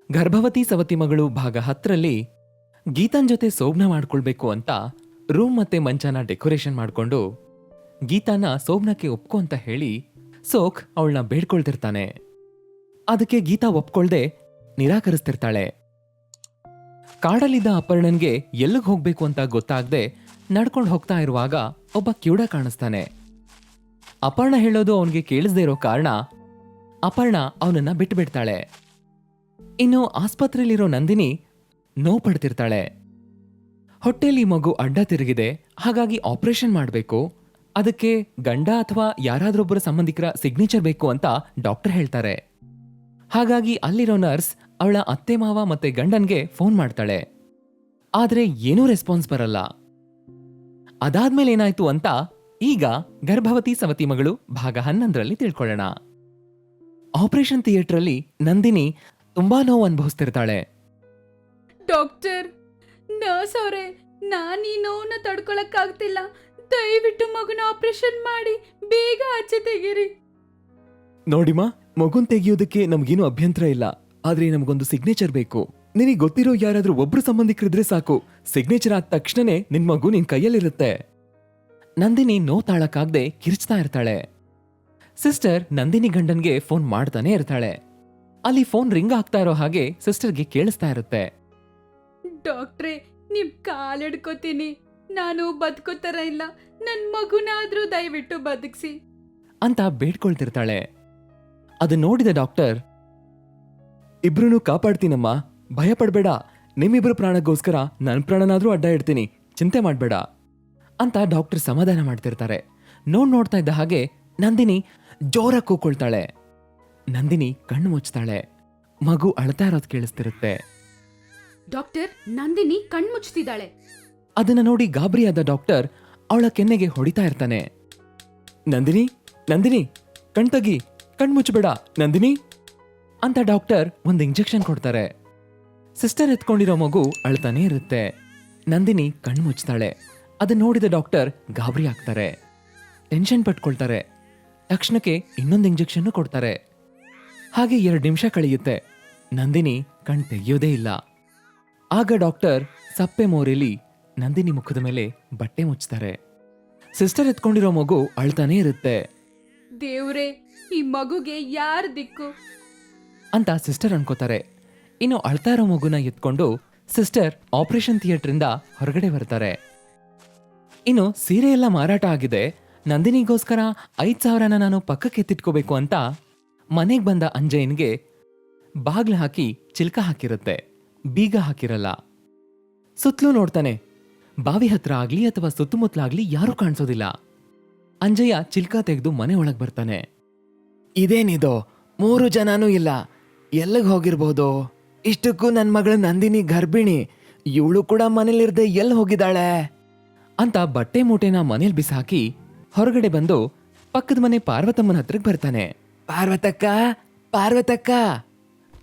ಗರ್ಭವತಿ ಸವತಿ ಮಗಳು ಭಾಗ 10ರಲ್ಲಿ ಗೀತನ್ ಜೊತೆ ಸೋಬ್ನ ಮಾಡ್ಕೊಳ್ಬೇಕು ಅಂತ ರೂಮ್ ಮತ್ತೆ ಮಂಚನ ಡೆಕೋರೇಷನ್ ಮಾಡ್ಕೊಂಡು ಗೀತಾನ ಸೋಬ್ನಕ್ಕೆ ಒಪ್ಕೊ ಅಂತ ಹೇಳಿ ಸೋಕ್ ಅವಳನ್ನ ಬೇಡ್ಕೊಳ್ತಿರ್ತಾನೆ. ಅದಕ್ಕೆ ಗೀತಾ ಒಪ್ಕೊಳ್ದೆ ನಿರಾಕರಿಸ್ತಿರ್ತಾಳೆ. ಕಾಡಲ್ಲಿದ್ದ ಅಪರ್ಣನ್ಗೆ ಎಲ್ಲಿಗೆ ಹೋಗ್ಬೇಕು ಅಂತ ಗೊತ್ತಾಗದೆ ನಡ್ಕೊಂಡು ಹೋಗ್ತಾ ಇರುವಾಗ ಒಬ್ಬ ಕಿವುಡ ಕಾಣಿಸ್ತಾನೆ. ಅಪರ್ಣ ಹೇಳೋದು ಅವನಿಗೆ ಕೇಳಿಸ್ದೇ ಇರೋ ಕಾರಣ ಅಪರ್ಣ ಅವನನ್ನ ಬಿಟ್ಬಿಡ್ತಾಳೆ. ಇನ್ನು ಆಸ್ಪತ್ರೆಯಲ್ಲಿರೋ ನಂದಿನಿ ನೋವು ಪಡ್ತಿರ್ತಾಳೆ. ಹೊಟ್ಟೆಲಿ ಮಗು ಅಡ್ಡ ತಿರುಗಿದೆ, ಹಾಗಾಗಿ ಆಪರೇಷನ್ ಮಾಡಬೇಕು, ಅದಕ್ಕೆ ಗಂಡ ಅಥವಾ ಯಾರಾದ್ರೊಬ್ಬರ ಸಂಬಂಧಿಕರ ಸಿಗ್ನೇಚರ್ ಬೇಕು ಅಂತ ಡಾಕ್ಟರ್ ಹೇಳ್ತಾರೆ. ಹಾಗಾಗಿ ಅಲ್ಲಿರೋ ನರ್ಸ್ ಅವಳ ಅತ್ತೆ ಮಾವ ಮತ್ತೆ ಗಂಡನ್ಗೆ ಫೋನ್ ಮಾಡ್ತಾಳೆ. ಆದ್ರೆ ಏನೂ ರೆಸ್ಪಾನ್ಸ್ ಬರಲ್ಲ. ಅದಾದ್ಮೇಲೆ ಏನಾಯ್ತು ಅಂತ ಈಗ ಗರ್ಭವತಿ ಸವತಿ ಮಗಳು ಭಾಗ 11ರಲ್ಲಿ ತಿಳ್ಕೊಳ್ಳೋಣ. ಆಪರೇಷನ್ ಥಿಯೇಟರ್ ನಂದಿನಿ ತುಂಬಾ ನೋವು ಅನುಭವಿಸ್ತಿರ್ತಾಳೆ. ಡಾಕ್ಟರ್, ನರ್ಸ್ ಅವರೇ, ನಾನು ಈ ನೋವನ್ನ ತಡ್ಕೊಳಕ್ಕಾಗ್ತಿಲ್ಲ. ದಯವಿಟ್ಟು ಮಗುನ ಆಪರೇಷನ್ ಮಾಡಿ ಬೇಗ ಆಚೆ ತೆಗೀರಿ. ನೋಡಿಮ್ಮ, ಮಗುನ್ ತೆಗಿಯೋದಕ್ಕೆ ನಮ್ಗೇನು ಅಭ್ಯಂತರ ಇಲ್ಲ, ಆದ್ರೆ ನಮಗೊಂದು ಸಿಗ್ನೇಚರ್ ಬೇಕು. ನಿನಗೆ ಗೊತ್ತಿರೋ ಯಾರಾದ್ರೂ ಒಬ್ರು ಸಂಬಂಧಿಕರಿದ್ರೆ ಸಾಕು. ಸಿಗ್ನೇಚರ್ ಆದ ತಕ್ಷಣನೇ ನಿನ್ ಮಗು ನಿನ್ ಕೈಯಲ್ಲಿರುತ್ತೆ. ನಂದಿನಿ ನೋವು ತಾಳಕ್ಕಾಗ್ದೆ ಕಿರ್ಚ್ತಾ ಇರ್ತಾಳೆ. ಸಿಸ್ಟರ್ ನಂದಿನಿ ಗಂಡನ್ಗೆ ಫೋನ್ ಮಾಡ್ತಾನೆ ಇರ್ತಾಳೆ. ಅಲ್ಲಿ ಫೋನ್ ರಿಂಗ್ ಆಗ್ತಾ ಇರೋ ಹಾಗೆ ಸಿಸ್ಟರ್ಗೆ ಕೇಳಿಸ್ತಾ ಇರುತ್ತೆ. ಡಾಕ್ಟ್ರೇ, ನಿಮ್ ಕಾಲಿಡ್ಕೋತೀನಿ, ನಾನು ಬದುಕೋತರ ಇಲ್ಲ, ನನ್ ಮಗುನಾದ್ರೂ ದಯವಿಟ್ಟು ಬದುಕ್ಸಿ ಅಂತ ಬೇಡ್ಕೊಳ್ತಿರ್ತಾಳೆ. ಅದು ನೋಡಿದ ಡಾಕ್ಟರ್, ಇಬ್ರು ಕಾಪಾಡ್ತೀನಮ್ಮ, ಭಯ ಪಡ್ಬೇಡ, ನಿಮ್ಮಿಬ್ರು ಪ್ರಾಣಕ್ಕೋಸ್ಕರ ನನ್ ಪ್ರಾಣನಾದ್ರೂ ಅಡ್ಡ ಇಡ್ತೀನಿ, ಚಿಂತೆ ಮಾಡ್ಬೇಡ ಅಂತ ಡಾಕ್ಟರ್ ಸಮಾಧಾನ ಮಾಡ್ತಿರ್ತಾರೆ. ನೋಡ್ತಾ ಇದ್ದ ಹಾಗೆ ನಂದಿನಿ ಜೋರ ಕೂಕೊಳ್ತಾಳೆ. ನಂದಿನಿ ಕಣ್ಣು ಮುಚ್ತಾಳೆ. ಮಗು ಅಳ್ತಾ ಇರೋದು ಕೇಳಿಸ್ತಿರುತ್ತೆ. ಡಾಕ್ಟರ್, ನಂದಿನಿ ಕಣ್ಮುಚ್ತಿದ್ದಾಳೆ. ಅದನ್ನ ನೋಡಿ ಗಾಬರಿಯಾದ ಡಾಕ್ಟರ್ ಅವಳ ಕೆನ್ನೆಗೆ ಹೊಡಿತಾ ಇರ್ತಾನೆ. ನಂದಿನಿ, ನಂದಿನಿ, ಕಣ್ತಗಿ, ಕಣ್ಮುಚ್ಚಬೇಡ ನಂದಿನಿ ಅಂತ ಡಾಕ್ಟರ್ ಒಂದು ಇಂಜೆಕ್ಷನ್ ಕೊಡ್ತಾರೆ. ಸಿಸ್ಟರ್ ಎತ್ಕೊಂಡಿರೋ ಮಗು ಅಳ್ತಾನೆ ಇರುತ್ತೆ. ನಂದಿನಿ ಕಣ್ಮುಚ್ತಾಳೆ. ಅದನ್ನ ನೋಡಿದ ಡಾಕ್ಟರ್ ಗಾಬರಿ ಆಗ್ತಾರೆ, ಟೆನ್ಷನ್ ಪಟ್ಕೊಳ್ತಾರೆ. ತಕ್ಷಣಕ್ಕೆ ಇನ್ನೊಂದು ಇಂಜೆಕ್ಷನ್ ಕೊಡ್ತಾರೆ. ಹಾಗೆ 2 ನಿಮಿಷ ಕಳೆಯುತ್ತೆ. ನಂದಿನಿ ಕಣ್ ತೆಗೆಯೋದೇ ಇಲ್ಲ. ಆಗ ಡಾಕ್ಟರ್ ಸಪ್ಪೆ ಮೋರೆಲಿ ನಂದಿನಿ ಮುಖದ ಮೇಲೆ ಬಟ್ಟೆ ಮುಚ್ತಾರೆ. ಸಿಸ್ಟರ್ ಎತ್ಕೊಂಡಿರೋ ಮಗು ಅಳ್ತಾನೆ ಇರುತ್ತೆ. ದೇವ್ರೇ, ಈ ಮಗುಗೆ ಯಾರ್ ದಿಕ್ಕು ಅಂತ ಸಿಸ್ಟರ್ ಅನ್ಕೋತಾರೆ. ಇನ್ನು ಅಳ್ತಾ ಇರೋ ಮಗುನ ಎತ್ಕೊಂಡು ಸಿಸ್ಟರ್ ಆಪರೇಷನ್ ಥಿಯೇಟರಿಂದ ಹೊರಗಡೆ ಬರ್ತಾರೆ. ಇನ್ನು ಸೀರೆ ಎಲ್ಲ ಮಾರಾಟ ಆಗಿದೆ. ನಂದಿನಿಗೋಸ್ಕರ 5,000ನ ನಾನು ಪಕ್ಕಕ್ಕೆ ಎತ್ತಿಟ್ಕೋಬೇಕು ಅಂತ ಮನೆಗೆ ಬಂದ ಅಂಜಯ್ಯನ್ಗೆ ಬಾಗ್ಲು ಹಾಕಿ ಚಿಲ್ಕ ಹಾಕಿರುತ್ತೆ, ಬೀಗ ಹಾಕಿರಲ್ಲ. ಸುತ್ತಲೂ ನೋಡ್ತಾನೆ. ಬಾವಿ ಹತ್ರ ಆಗ್ಲಿ ಅಥವಾ ಸುತ್ತಮುತ್ತಲಾಗ್ಲಿ ಯಾರೂ ಕಾಣಿಸೋದಿಲ್ಲ. ಅಂಜಯ್ಯ ಚಿಲ್ಕ ತೆಗೆದು ಮನೆ ಒಳಗ್ ಬರ್ತಾನೆ. ಇದೇನಿದು, 3 ಜನನೂ ಇಲ್ಲ, ಎಲ್ಲಿಗೆ ಹೋಗಿರ್ಬೋದು? ಇಷ್ಟಕ್ಕೂ ನನ್ನ ಮಗಳು ನಂದಿನಿ ಗರ್ಭಿಣಿ, ಇವಳು ಕೂಡ ಮನೇಲಿರ್ದೆ ಎಲ್ಲಿ ಹೋಗಿದ್ದಾಳೆ ಅಂತ ಬಟ್ಟೆ ಮೂಟೆನ ಮನೇಲಿ ಬಿಸಾಕಿ ಹೊರಗಡೆ ಬಂದು ಪಕ್ಕದ ಮನೆ ಪಾರ್ವತಮ್ಮನ ಹತ್ರಕ್ಕೆ ಬರ್ತಾನೆ. ಪಾರ್ವತಕ್ಕ, ಪಾರ್ವತಕ್ಕ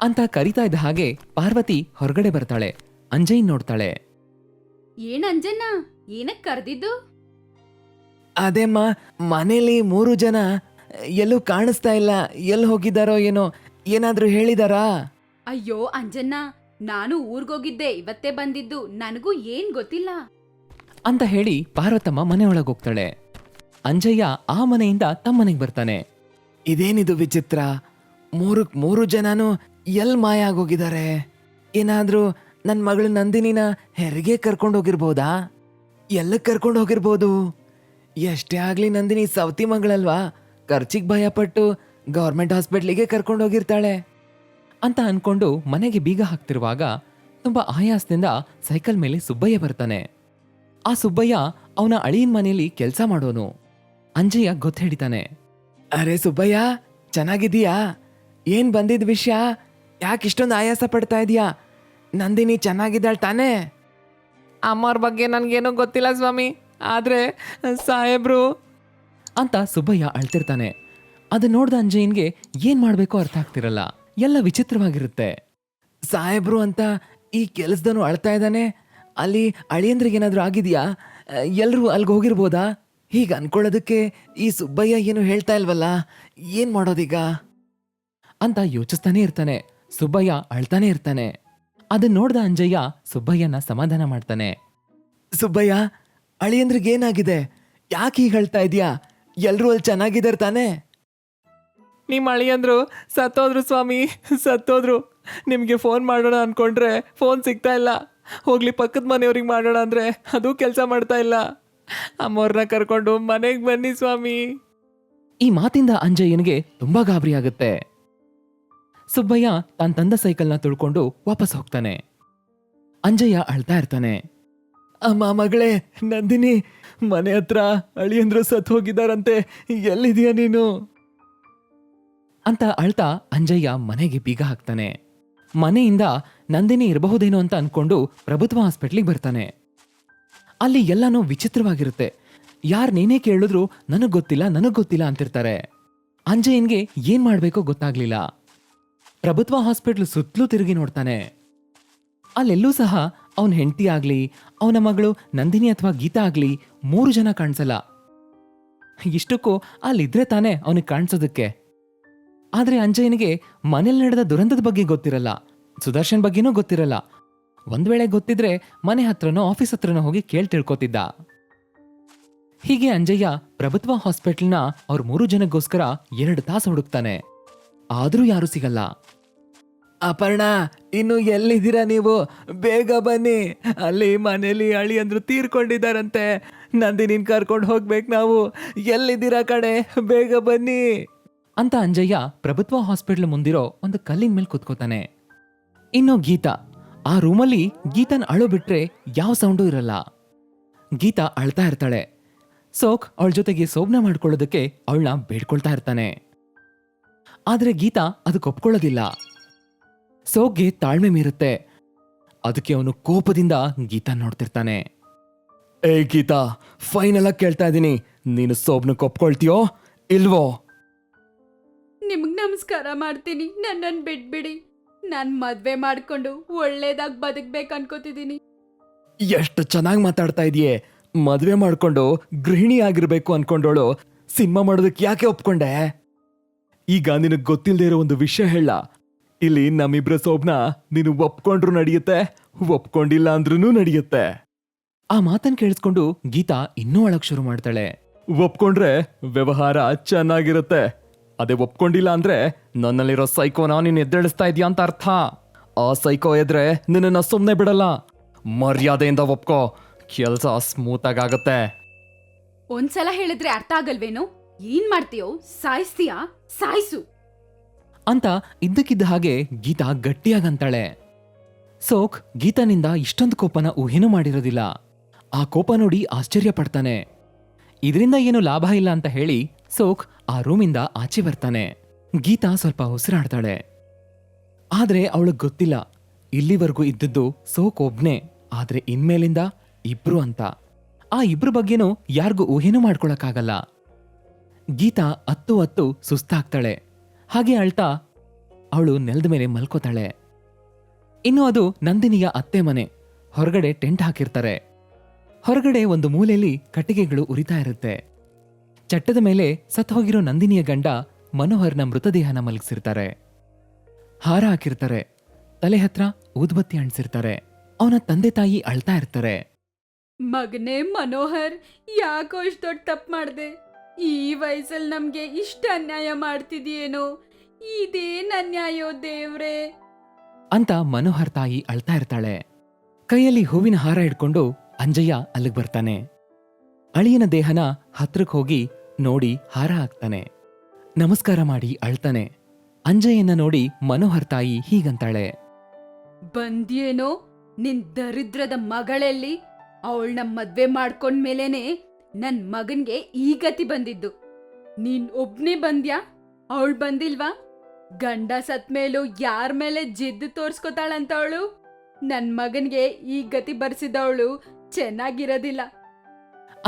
ಅಂತ ಕರಿತಾ ಇದ್ದ ಹಾಗೆ ಪಾರ್ವತಿ ಹೊರಗಡೆ ಬರ್ತಾಳೆ. ಅಂಜಯ್ ನೋಡ್ತಾಳೆ. ಏನ್ ಅಂಜಣ್ಣ, ಏನಕ್ ಕರ್ದಿದ್ದು? ಅದೇಮ್ಮ, ಮನೇಲಿ 3 ಜನ ಎಲ್ಲೂ ಕಾಣಿಸ್ತಾ ಇಲ್ಲ, ಎಲ್ಲಿ ಹೋಗಿದ್ದಾರೋ ಏನೋ, ಏನಾದ್ರೂ ಹೇಳಿದಾರಾ? ಅಯ್ಯೋ ಅಂಜಣ್ಣ, ನಾನು ಊರ್ಗೋಗಿದ್ದೆ, ಇವತ್ತೇ ಬಂದಿದ್ದು, ನನಗೂ ಏನ್ ಗೊತ್ತಿಲ್ಲ ಅಂತ ಹೇಳಿ ಪಾರ್ವತಮ್ಮ ಮನೆ ಒಳಗೆ ಹೋಗ್ತಾಳೆ. ಅಂಜಯ್ಯ ಆ ಮನೆಯಿಂದ ತಮ್ಮನೆಗೆ ಬರ್ತಾನೆ. ಇದೇನಿದು ವಿಚಿತ್ರ, 3 ಜನನೂ ಎಲ್ ಮಾಯ ಆಗೋಗಿದ್ದಾರೆ? ಏನಾದ್ರೂ ನನ್ನ ಮಗಳು ನಂದಿನಿನ ಹೆರಿಗೆ ಕರ್ಕೊಂಡೋಗಿರ್ಬೋದಾ? ಎಲ್ಲಕ್ಕೆ ಕರ್ಕೊಂಡೋಗಿರ್ಬೋದು? ಎಷ್ಟೇ ಆಗ್ಲಿ ನಂದಿನಿ ಸವತಿ ಮಗಳಲ್ವಾ, ಖರ್ಚಿಗೆ ಭಯಪಟ್ಟು ಗೌರ್ಮೆಂಟ್ ಹಾಸ್ಪಿಟ್ಲಿಗೆ ಕರ್ಕೊಂಡೋಗಿರ್ತಾಳೆ ಅಂತ ಅನ್ಕೊಂಡು ಮನೆಗೆ ಬೀಗ ಹಾಕ್ತಿರುವಾಗ ತುಂಬಾ ಆಯಾಸದಿಂದ ಸೈಕಲ್ ಮೇಲೆ ಸುಬ್ಬಯ್ಯ ಬರ್ತಾನೆ. ಆ ಸುಬ್ಬಯ್ಯ ಅವನ ಅಳಿಯನ್ ಮನೆಯಲ್ಲಿ ಕೆಲಸ ಮಾಡೋನು. ಅಂಜಯ್ಯ ಗೊತ್ತ ಹಿಡಿತಾನೆ. ಅರೆ ಸುಬ್ಬಯ್ಯ, ಚೆನ್ನಾಗಿದೀಯಾ? ಏನ್ ಬಂದಿದ್ ವಿಷಯ? ಯಾಕೆ ಇಷ್ಟೊಂದು ಆಯಾಸ ಪಡ್ತಾ ಇದೀಯಾ? ನಂದಿನಿ ಚೆನ್ನಾಗಿದ್ದಾಳ ತಾನೇ? ಅಮ್ಮವ್ರ ಬಗ್ಗೆ ನನ್ಗೇನೋ ಗೊತ್ತಿಲ್ಲ ಸ್ವಾಮಿ, ಆದ್ರೆ ಸಾಹೇಬ್ರು ಅಂತ ಸುಬ್ಬಯ್ಯ ಅಳ್ತಿರ್ತಾನೆ. ಅದನ್ನ ನೋಡ್ದ ಅಂಜಯ್ಯನ್ಗೆ ಏನ್ ಮಾಡ್ಬೇಕೋ ಅರ್ಥ ಆಗ್ತಿರಲ್ಲ. ಎಲ್ಲ ವಿಚಿತ್ರವಾಗಿರುತ್ತೆ. ಸಾಹೇಬ್ರು ಅಂತ ಈ ಕೆಲಸದನು ಅಳ್ತಾ ಇದ್ದಾನೆ, ಅಲ್ಲಿ ಅಳಿಯಂದ್ರಿಗೇನಾದ್ರೂ ಆಗಿದೆಯಾ? ಎಲ್ರೂ ಅಲ್ಗೆ ಹೋಗಿರ್ಬೋದಾ? ಹೀಗೆ ಅನ್ಕೊಳ್ಳೋದಕ್ಕೆ ಈ ಸುಬ್ಬಯ್ಯ ಏನು ಹೇಳ್ತಾ ಇಲ್ವಲ್ಲ, ಏನ್ ಮಾಡೋದೀಗ ಅಂತ ಯೋಚಿಸ್ತಾನೆ ಇರ್ತಾನೆ. ಸುಬ್ಬಯ್ಯ ಅಳ್ತಾನೆ ಇರ್ತಾನೆ. ಅದನ್ನ ನೋಡ್ದ ಅಂಜಯ್ಯ ಸುಬ್ಬಯ್ಯನ ಸಮಾಧಾನ ಮಾಡ್ತಾನೆ. ಸುಬ್ಬಯ್ಯ, ಅಳಿಯಂದ್ರಿಗೇನಾಗಿದೆ? ಯಾಕೆ ಹೀಗೆ ಹೇಳ್ತಾ ಇದೀಯಾ? ಎಲ್ರೂ ಅಲ್ಲಿ ಚೆನ್ನಾಗಿದ್ದಾರೆ ತಾನೆ? ನಿಮ್ಮ ಅಳಿಯಂದ್ರು ಸತ್ತೋದ್ರು ಸ್ವಾಮಿ, ಸತ್ತೋದ್ರು. ನಿಮಗೆ ಫೋನ್ ಮಾಡೋಣ ಅನ್ಕೊಂಡ್ರೆ ಫೋನ್ ಸಿಗ್ತಾ ಇಲ್ಲ. ಹೋಗ್ಲಿ ಪಕ್ಕದ ಮನೆಯವ್ರಿಗೆ ಮಾಡೋಣ ಅಂದ್ರೆ ಅದು ಕೆಲಸ ಮಾಡ್ತಾ ಇಲ್ಲ. ಅಮ್ಮವ್ರನ್ನ ಕರ್ಕೊಂಡು ಮನೆಗೆ ಬನ್ನಿ ಸ್ವಾಮಿ. ಈ ಮಾತಿಂದ ಅಂಜಯ್ಯನಿಗೆ ತುಂಬಾ ಗಾಬರಿ ಆಗುತ್ತೆ. ಸುಬ್ಬಯ್ಯ ತಾನ್ ತಂದ ಸೈಕಲ್ನ ತುಳ್ಕೊಂಡು ವಾಪಸ್ ಹೋಗ್ತಾನೆ. ಅಂಜಯ್ಯ ಅಳ್ತಾ ಇರ್ತಾನೆ. ಅಮ್ಮ ಮಗಳೇ ನಂದಿನಿ, ಮನೆ ಹತ್ರ ಅಳಿಯಂದ್ರು ಸತ್ ಹೋಗಿದಾರಂತೆ, ಎಲ್ಲಿದೀಯ ನೀನು ಅಂತ ಅಳ್ತಾ ಅಂಜಯ್ಯ ಮನೆಗೆ ಬೀಗ ಹಾಕ್ತಾನೆ. ಮನೆಯಿಂದ ನಂದಿನಿ ಇರಬಹುದೇನೋ ಅಂತ ಅನ್ಕೊಂಡು ಪ್ರಭುತ್ವ ಹಾಸ್ಪಿಟ್ಲಿಗೆ ಬರ್ತಾನೆ. ಅಲ್ಲಿ ಎಲ್ಲಾನು ವಿಚಿತ್ರವಾಗಿರುತ್ತೆ. ನೇನೇ ಕೇಳಿದ್ರು ನನಗ್ ಗೊತ್ತಿಲ್ಲ ಅಂತಿರ್ತಾರೆ. ಅಂಜಯ್ಯನ್ಗೆ ಏನ್ ಮಾಡ್ಬೇಕೋ ಗೊತ್ತಾಗ್ಲಿಲ್ಲ. ಪ್ರಭುತ್ವ ಹಾಸ್ಪಿಟ್ಲ್ ಸುತ್ತಲೂ ತಿರುಗಿ ನೋಡ್ತಾನೆ. ಅಲ್ಲೆಲ್ಲೂ ಸಹ ಅವನ ಹೆಂಡತಿ ಆಗ್ಲಿ, ಅವನ ಮಗಳು ನಂದಿನಿ ಅಥವಾ ಗೀತಾ ಆಗ್ಲಿ 3 ಜನ ಕಾಣಿಸಲ್ಲ. ಇಷ್ಟಕ್ಕೂ ಅಲ್ಲಿದ್ರೆ ತಾನೇ ಅವನಿಗೆ ಕಾಣಿಸೋದಕ್ಕೆ. ಆದ್ರೆ ಅಂಜಯ್ಯನಿಗೆ ಮನೇಲಿ ನಡೆದ ದುರಂತದ ಬಗ್ಗೆ ಗೊತ್ತಿರಲ್ಲ, ಸುದರ್ಶನ್ ಬಗ್ಗೆನೂ ಗೊತ್ತಿರಲ್ಲ. ಒಂದ್ ವೇಳೆ ಗೊತ್ತಿದ್ರೆ ಮನೆ ಹತ್ರನೋ ಆಫೀಸ್ ಹತ್ರನೋ ಹೋಗಿ ತಿಳ್ಕೊತಿದ್ದ. ಹೀಗೆ ಅಂಜಯ್ಯ ಪ್ರಭುತ್ವ ಹಾಸ್ಪಿಟಲ್ನ ಅವ್ರ 3 ಜನಕ್ಕೋಸ್ಕರ 2 ತಾಸು ಹುಡುಕ್ತಾನೆ. ಆದ್ರೂ ಯಾರು ಸಿಗಲ್ಲ. ಅಪರ್ಣ, ಇನ್ನು ಎಲ್ಲಿದ್ದೀರಾ ನೀವು? ಬೇಗ ಬನ್ನಿ, ಅಲ್ಲಿ ಮನೇಲಿ ಅಳಿಯಂದ್ರು ತೀರ್ಕೊಂಡಿದ್ದಾರಂತೆ. ನಂದಿನಿನ್ ಕರ್ಕೊಂಡು ಹೋಗ್ಬೇಕು ನಾವು. ಎಲ್ಲಿದ್ದೀರಾ ಕಡೆ, ಬೇಗ ಬನ್ನಿ ಅಂತ ಅಂಜಯ್ಯ ಪ್ರಭುತ್ವ ಹಾಸ್ಪಿಟಲ್ ಮುಂದಿರೋ ಒಂದು ಕಲ್ಲಿನ ಮೇಲೆ ಕುತ್ಕೋತಾನೆ. ಇನ್ನು ಗೀತಾ, ಆ ರೂಮಲ್ಲಿ ಗೀತನ್ ಅಳು ಬಿಟ್ರೆ ಯಾವ ಸೌಂಡು ಇರಲ್ಲ. ಗೀತಾ ಅಳ್ತಾ ಇರ್ತಾಳೆ. ಸೋಕ್ ಅವಳ ಜೊತೆಗೆ ಸೋಬ್ನ ಮಾಡ್ಕೊಳ್ಳೋದಕ್ಕೆ ಅವಳನ್ನ ಬೇಡ್ಕೊಳ್ತಾ ಇರ್ತಾನೆ. ಆದ್ರೆ ಗೀತಾ ಅದಕ್ಕೆ ಒಪ್ಕೊಳ್ಳೋದಿಲ್ಲ. ಸೋಕ್ಗೆ ತಾಳ್ಮೆ ಮೀರುತ್ತೆ. ಅದಕ್ಕೆ ಅವನು ಕೋಪದಿಂದ ಗೀತಾ ನೋಡ್ತಿರ್ತಾನೆ. ಏ ಗೀತಾ, ಫೈನಲ್ ಆಗಿ ಕೇಳ್ತಾ ಇದ್ದೀನಿ, ನೀನು ಸೋಬ್ನಕ್ಕೆ ಒಪ್ಕೊಳ್ತೀಯೋ ಇಲ್ವೋ? ನಿಮ್ಗ್ ನಮಸ್ಕಾರ ಮಾಡ್ತೀನಿ, ನನ್ನನ್ ಬಿಟ್ಬಿಡಿ. ನಾನ್ ಮದ್ವೆ ಮಾಡ್ಕೊಂಡು ಒಳ್ಳೇದಾಗ್ ಬದುಕ್ಬೇಕು ಅನ್ಕೋತಿದೀನಿ. ಎಷ್ಟು ಚೆನ್ನಾಗಿ ಮಾತಾಡ್ತಾ ಇದೀಯೇ. ಮದ್ವೆ ಮಾಡ್ಕೊಂಡು ಗೃಹಿಣಿ ಆಗಿರ್ಬೇಕು ಅನ್ಕೊಂಡೋಳು ಸಿನಿಮಾ ಮಾಡೋದಕ್ಕೆ ಯಾಕೆ ಒಪ್ಕೊಂಡೆ? ಈಗ ನಿನಗ್ ಗೊತ್ತಿಲ್ಲದೆ ಇರೋ ಒಂದು ವಿಷಯ ಹೇಳ. ಇಲ್ಲಿ ನಮ್ಮಿಬ್ರ ಸೋಬ್ನ ನೀನು ಒಪ್ಕೊಂಡ್ರು ನಡೆಯುತ್ತೆ, ಒಪ್ಕೊಂಡಿಲ್ಲ ಅಂದ್ರೂ ನಡೆಯುತ್ತೆ. ಆ ಮಾತನ್ ಕೇಳಿಸ್ಕೊಂಡು ಗೀತಾ ಇನ್ನೂ ಅಳಕ್ ಶುರು ಮಾಡ್ತಾಳೆ. ಒಪ್ಕೊಂಡ್ರೆ ವ್ಯವಹಾರ ಚೆನ್ನಾಗಿರುತ್ತೆ, ಅದೇ ಒಪ್ಕೊಂಡಿಲ್ಲ ಅಂದ್ರೆ ನನ್ನಲ್ಲಿರೋ ಸೈಕೋನ ನೀನು ಎದ್ದೇಳಿಸ್ತಾ ಇದೀಯ ಅಂತ ಅರ್ಥ. ಆ ಸೈಕೋ ಎದ್ರೆ ನಿನ್ನ ಸುಮ್ನೆ ಬಿಡಲ್ಲ. ಮರ್ಯಾದೆಯಿಂದ ಒಪ್ಕೋ, ಕೆಲ್ಸ ಸ್ಮೂತ್ ಆಗುತ್ತೆ. ಒಂದ್ಸಲ ಹೇಳಿದ್ರೆ ಅರ್ಥ ಆಗಲ್ವೇನೋ? ಏನ್ ಮಾಡ್ತೀಯೋ? ಸಾಯಿಸ್ತೀಯಾ? ಸಾಯಿಸು ಅಂತ ಇದ್ದಕ್ಕಿದ್ದ ಹಾಗೆ ಗೀತಾ ಗಟ್ಟಿಯಾಗಂತಾಳೆ. ಸೋಕ್ ಗೀತನಿಂದ ಇಷ್ಟೊಂದು ಕೋಪನ ಊಹೆನೂ ಮಾಡಿರೋದಿಲ್ಲ. ಆ ಕೋಪ ನೋಡಿ ಆಶ್ಚರ್ಯ ಪಡ್ತಾನೆ. ಇದರಿಂದ ಏನು ಲಾಭ ಇಲ್ಲ ಅಂತ ಹೇಳಿ ಸೋಕ್ ಆ ರೂಮಿಂದ ಆಚೆ ಬರ್ತಾನೆ. ಗೀತಾ ಸ್ವಲ್ಪ ಉಸಿರಾಡ್ತಾಳೆ. ಆದ್ರೆ ಅವಳಿಗೆ ಗೊತ್ತಿಲ್ಲ, ಇಲ್ಲಿವರೆಗೂ ಇದ್ದದ್ದು ಸೋಕ್ ಒಬ್ನೇ, ಆದ್ರೆ ಇನ್ಮೇಲಿಂದ 2 ಅಂತ. ಆ 2 ಬಗ್ಗೆನೂ ಯಾರಿಗೂ ಊಹೆನೂ ಮಾಡ್ಕೊಳಕ್ಕಾಗಲ್ಲ. ಗೀತಾ ಅತ್ತು ಸುಸ್ತಾಗ್ತಾಳೆ. ಹಾಗೆ ಅಳ್ತಾ ಅವಳು ನೆಲದ ಮೇಲೆ ಮಲ್ಕೋತಾಳೆ. ಇನ್ನು ಅದು ನಂದಿನಿಯ ಅತ್ತೆ ಮನೆ. ಹೊರಗಡೆ ಟೆಂಟ್ ಹಾಕಿರ್ತಾರೆ. ಹೊರಗಡೆ ಒಂದು ಮೂಲೆಯಲ್ಲಿ ಕಟ್ಟಿಗೆಗಳು ಉರಿತಾ ಇರುತ್ತೆ. ಚಟ್ಟದ ಮೇಲೆ ಸತ್ತೋಗಿರೋ ನಂದಿನಿಯ ಗಂಡ ಮನೋಹರ್ನ ಮೃತದೇಹನ ಮಲಗಿಸಿರ್ತಾರೆ. ಹಾರ ಹಾಕಿರ್ತಾರೆ. ತಲೆ ಹತ್ರ ಊದ್ಬತ್ತಿ ಅಂಟಿಸಿರ್ತಾರೆ. ಅವನ ತಂದೆ ತಾಯಿ ಅಳ್ತಾ ಇರ್ತಾರೆ. ಮಗನೇ ಮನೋಹರ್, ಯಾಕೋ ಇಷ್ಟು ದೊಡ್ಡ ತಪ್ಪು ಮಾಡ್ದೆ? ಈ ವಯಸ್ಸಲ್ಲಿ ನಮ್ಗೆ ಇಷ್ಟ ಅನ್ಯಾಯ ಮಾಡ್ತಿದೀಯೇನೋ? ಇದೇನ್ ಅನ್ಯಾಯೋ ದೇವ್ರೇ ಅಂತ ಮನೋಹರ್ ತಾಯಿ ಅಳ್ತಾ ಇರ್ತಾಳೆ. ಕೈಯಲ್ಲಿ ಹೂವಿನ ಹಾರ ಹಿಡ್ಕೊಂಡು ಅಂಜಯ್ಯ ಅಲ್ಲಿಗೆ ಬರ್ತಾನೆ. ಅಳಿಯನ ದೇಹನ ಹತ್ರಕ್ಕೆ ಹೋಗಿ ನೋಡಿ ಹಾರ ಹಾಕ್ತಾನೆ. ನಮಸ್ಕಾರ ಮಾಡಿ ಅಳ್ತಾನೆ. ಅಂಜಯ್ಯನ ನೋಡಿ ಮನೋಹರ್ ತಾಯಿ ಹೀಗಂತಾಳೆ. ಬಂದ್ಯೇನೋ ನಿನ್ ದರಿದ್ರದ ಮಗಳೆಲ್ಲಿ? ಅವಳನ್ನ ಮದ್ವೆ ಮಾಡ್ಕೊಂಡ್ಮೇಲೇನೆ ನನ್ ಮಗನ್ಗೆ ಈ ಗತಿ ಬಂದಿದ್ದು. ನೀನ್ ಒಬ್ನೇ ಬಂದ್ಯಾ? ಅವಳು ಬಂದಿಲ್ವಾ? ಗಂಡ ಸತ್ ಮೇಲೂ ಯಾರ ಮೇಲೆ ಜಿದ್ದು ತೋರ್ಸ್ಕೊತಾಳಂತ ಅವಳು. ನನ್ ಮಗನ್ಗೆ ಈ ಗತಿ ಬರ್ಸಿದವಳು ಚೆನ್ನಾಗಿರೋದಿಲ್ಲ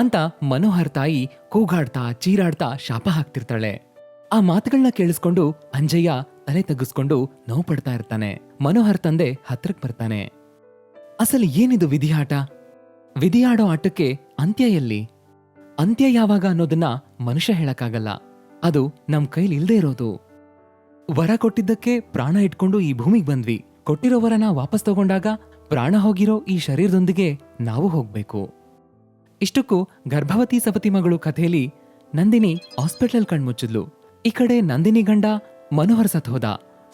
ಅಂತ ಮನೋಹರ್ ತಾಯಿ ಕೂಗಾಡ್ತಾ ಚೀರಾಡ್ತಾ ಶಾಪ ಹಾಕ್ತಿರ್ತಾಳೆ. ಆ ಮಾತುಗಳನ್ನ ಕೇಳಿಸ್ಕೊಂಡು ಅಂಜಯ್ಯ ತಲೆ ತಗ್ಗಿಸ್ಕೊಂಡು ನೋವು ಪಡ್ತಾ ಇರ್ತಾನೆ. ಮನೋಹರ್ ತಂದೆ ಹತ್ರಕ್ ಬರ್ತಾನೆ. ಅಸಲು ಏನಿದು ವಿಧಿಯಾಟ? ವಿಧಿಯಾಡೋ ಆಟಕ್ಕೆ ಅಂತ್ಯ ಎಲ್ಲಿ? ಅಂತ್ಯ ಯಾವಾಗ ಅನ್ನೋದನ್ನ ಮನುಷ್ಯ ಹೇಳಕ್ಕಾಗಲ್ಲ. ಅದು ನಮ್ ಕೈಲಿ ಇಲ್ದೇ ಇರೋದು. ವರ ಕೊಟ್ಟಿದ್ದಕ್ಕೆ ಪ್ರಾಣ ಇಟ್ಕೊಂಡು ಈ ಭೂಮಿಗೆ ಬಂದ್ವಿ. ಕೊಟ್ಟಿರೋ ವರನ ವಾಪಸ್ ತಗೊಂಡಾಗ ಪ್ರಾಣ ಹೋಗಿರೋ ಈ ಶರೀರದೊಂದಿಗೆ ನಾವು ಹೋಗ್ಬೇಕು. ಇಷ್ಟಕ್ಕೂ ಗರ್ಭವತಿ ಸವತಿ ಮಗಳು ಕಥೆಯಲ್ಲಿ ನಂದಿನಿ ಹಾಸ್ಪಿಟಲ್ ಕಣ್ಮುಚ್ಚಿದ್ಲು. ಈ ಕಡೆ ನಂದಿನಿ ಗಂಡ ಮನೋಹರ್ ಸತ್ ಹೋದ.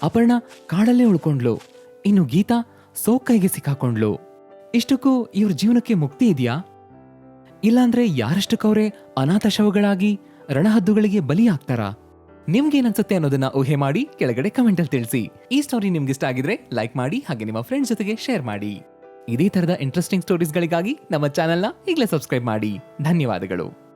ಅಪರ್ಣ ಕಾಡಲ್ಲೇ ಉಳ್ಕೊಂಡ್ಲು. ಇನ್ನು ಗೀತಾ ಸೋಕೈಗೆ ಸಿಕ್ಕಾಕೊಂಡ್ಲು. ಇಷ್ಟಕ್ಕೂ ಇವ್ರ ಜೀವನಕ್ಕೆ ಮುಕ್ತಿ ಇದೆಯಾ? ಇಲ್ಲಾಂದ್ರೆ ಯಾರಷ್ಟಕ್ಕವ್ರೆ ಅನಾಥ ಶವಗಳಾಗಿ ರಣಹದ್ದುಗಳಿಗೆ ಬಲಿ ಆಗ್ತಾರಾ? ನಿಮ್ಗೇನನ್ಸುತ್ತೆ ಅನ್ನೋದನ್ನ ಊಹೆ ಮಾಡಿ ಕೆಳಗಡೆ ಕಮೆಂಟ್ ಅಲ್ಲಿ ತಿಳಿಸಿ. ಈ ಸ್ಟೋರಿ ನಿಮ್ಗೆ ಇಷ್ಟ ಆಗಿದ್ರೆ ಲೈಕ್ ಮಾಡಿ, ಹಾಗೆ ನಿಮ್ಮ ಫ್ರೆಂಡ್ಸ್ ಜೊತೆಗೆ ಶೇರ್ ಮಾಡಿ. ಇದೇ ತರದ ಇಂಟ್ರೆಸ್ಟಿಂಗ್ ಸ್ಟೋರೀಸ್ಗಳಿಗಾಗಿ ನಮ್ಮ ಚಾನೆಲ್ನ ಈಗಲೇ ಸಬ್ಸ್ಕ್ರೈಬ್ ಮಾಡಿ. ಧನ್ಯವಾದಗಳು.